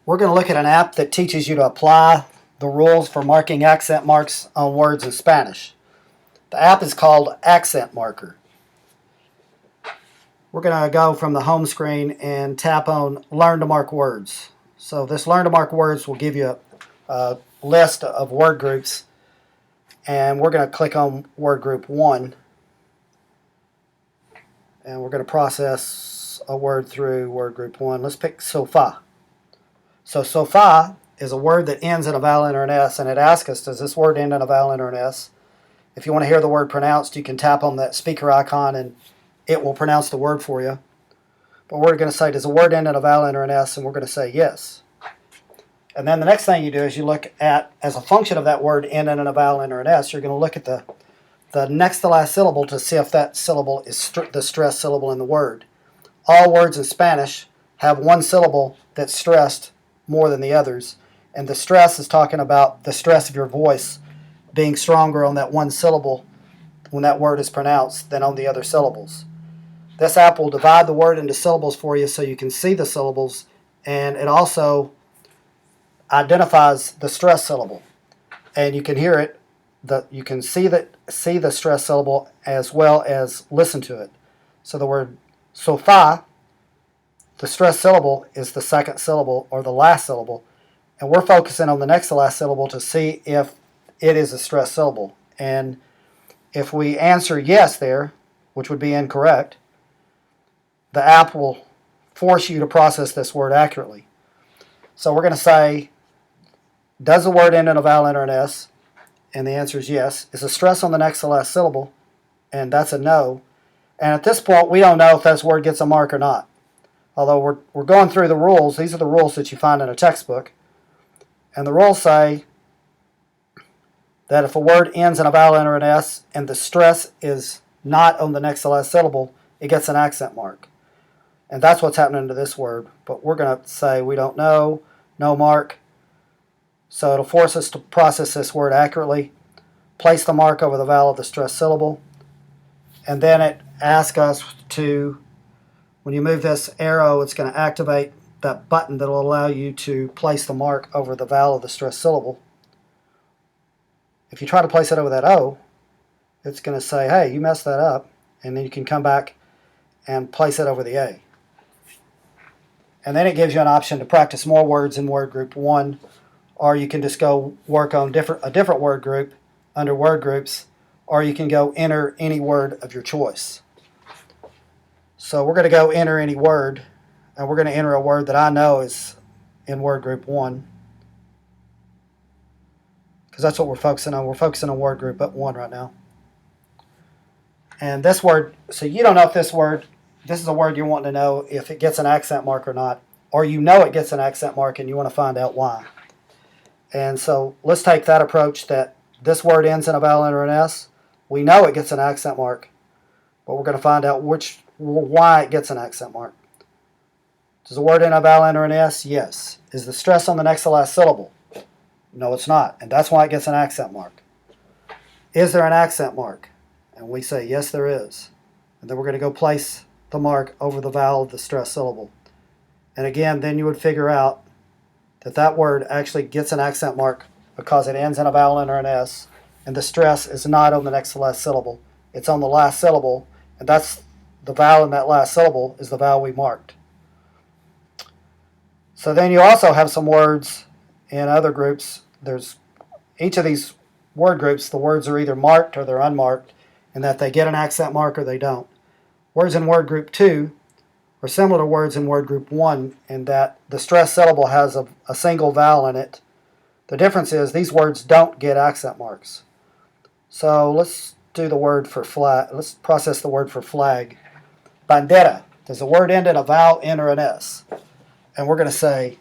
We're going to look at an app that teaches you to apply the rules for marking accent marks on words in Spanish. The app is called AccentMarker. We're going to go from the home screen and tap on Learn to Mark Words. So this Learn to Mark Words will give you a list of word groups, and we're going to click on word group 1, and we're going to process a word through word group 1. Let's pick sofa. So sofa is a word that ends in a vowel or an S, and it asks us, does this word end in a vowel or an S? If you want to hear the word pronounced, you can tap on that speaker icon and it will pronounce the word for you. But we're going to say, does the word end in a vowel or an S? And we're going to say yes. And then the next thing you do is you look at, as a function of that word ending in a vowel or an S, you're going to look at the next to last syllable to see if that syllable is the stressed syllable in the word. All words in Spanish have one syllable that's stressed more than the others, and the stress is talking about the stress of your voice being stronger on that one syllable when that word is pronounced than on the other syllables. This app will divide the word into syllables for you so you can see the syllables, and it also identifies the stress syllable, and you can hear it. You can see the stress syllable as well as listen to it. So the word sofa, the stress syllable is the second syllable or the last syllable, and we're focusing on the next to last syllable to see if it is a stress syllable. And if we answer yes there, which would be incorrect, the app will force you to process this word accurately. So we're going to say, does the word end in a vowel or an S? And the answer is yes. Is a stress on the next to last syllable? And that's a no. And at this point, we don't know if this word gets a mark or not. Although we're going through the rules. These are the rules that you find in a textbook. And the rules say that if a word ends in a vowel or an S and the stress is not on the next to last syllable, it gets an accent mark. And that's what's happening to this word. But we're going to say we don't know, no mark. So it'll force us to process this word accurately, place the mark over the vowel of the stressed syllable, and then it asks us to, when you move this arrow, it's going to activate that button that will allow you to place the mark over the vowel of the stressed syllable. If you try to place it over that O, it's going to say, hey, you messed that up, and then you can come back and place it over the A. And then it gives you an option to practice more words in word group 1, or you can just go work on a different word group under word groups, or you can go enter any word of your choice. So we're going to go enter any word, and we're going to enter a word that I know is in word group 1, because that's what we're focusing on. We're focusing on word group 1 right now. And this word, so you don't know if this is a word you're wanting to know if it gets an accent mark or not, or you know it gets an accent mark and you want to find out why. And so let's take that approach that this word ends in a vowel or an S. We know it gets an accent mark, but we're going to find out why it gets an accent mark. Does the word end in a vowel or an S? Yes. Is the stress on the next to last syllable? No, it's not, and that's why it gets an accent mark. Is there an accent mark? And we say, yes, there is. And then we're going to go place the mark over the vowel of the stressed syllable. And again, then you would figure out that that word actually gets an accent mark because it ends in a vowel or an S, and the stress is not on the next to last syllable. It's on the last syllable, and that's the vowel in that last syllable is the vowel we marked. So then you also have some words in other groups. There's each of these word groups, the words are either marked or they're unmarked, and that they get an accent mark or they don't. Words in word group 2 are similar to words in word group 1 in that the stressed syllable has a single vowel in it. The difference is these words don't get accent marks. So let's do the word for flag. Let's process the word for flag. Bandera. Does the word end in a vowel, N, or an S? And we're going to say,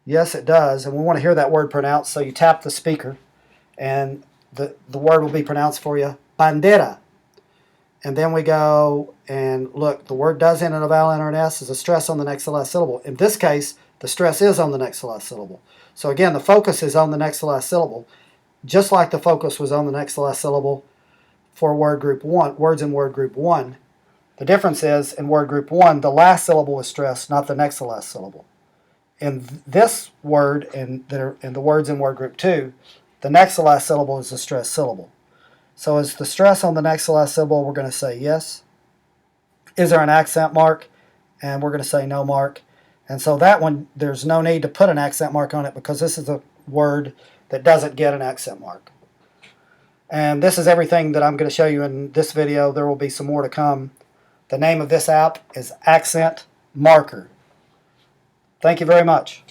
yes, it does. And we want to hear that word pronounced, so you tap the speaker, and the word will be pronounced for you. Bandera. And then we go and look, the word does end in a vowel or an S. There's a stress on the next to last syllable. In this case, the stress is on the next to last syllable. So again, the focus is on the next to last syllable, just like the focus was on the next to last syllable for word group 1, words in word group 1. The difference is in word group 1, the last syllable is stressed, not the next to last syllable. in this word and the words in word group 2, the next to last syllable is the stressed syllable. So is the stress on the next to last syllable? We're going to say yes. Is there an accent mark? And we're going to say no mark. And so that one, there's no need to put an accent mark on it because this is a word that doesn't get an accent mark. And this is everything that I'm going to show you in this video. There will be some more to come. The name of this app is AccentMarker. Thank you very much.